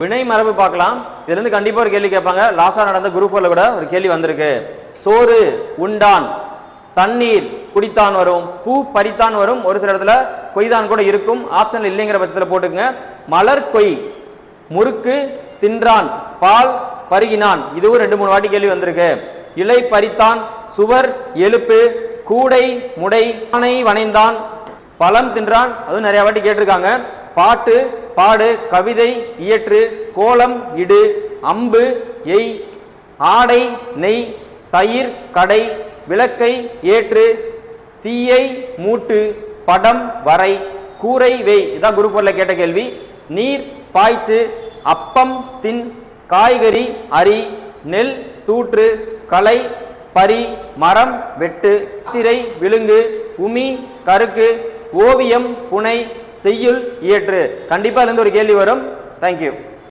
வினை மரபு பார்க்கலாம். இதுல இருந்து கண்டிப்பா ஒரு கேள்வி கேட்பாங்க. லாஸ்டா நடந்த குரூப் 4ல கூட ஒரு கேள்வி வந்திருக்கு. சோறு உண்டான், தண்ணீர் குடித்தான் வரும், பூ பறித்தான் வரும், ஒரு சில இடத்துல கொய்தான் கூட இருக்கும். ஆப்ஷன்ல இல்லைங்கிற பட்சத்தில் போட்டுங்க. மலர் கொய், முறுக்கு தின்றான், பால் பருகினான், இதுவும் 2-3 வாட்டி கேள்வி வந்திருக்கு. இலை பறித்தான், சுவர் எழுப்பு, கூடை முடை, ஆனை வனைந்தான், பழம் தின்றான், அதுவும் நிறைய வாட்டி கேட்டிருக்காங்க. பாட்டு பாடு, கவிதை இயற்று, கோலம் இடு, அம்பு எய், ஆடை நெய், தயிர் கடை, விளக்கை ஏற்று, தீயை மூட்டு, படம் வரை, கூரை வெய், இதான் குரூப் 4ல கேட்ட கேள்வி. நீர் பாய்ச்சு, அப்பம் தின், காய்கறி அரி, நெல் தூற்று, களை பரி, மரம் வெட்டு, திரை விழுங்கு, உமி கருக்கு, ஓவியம் புனை, செய்யுள் இயற்று. கண்டிப்பா இருந்து ஒரு கேள்வி வரும். தேங்க்யூ.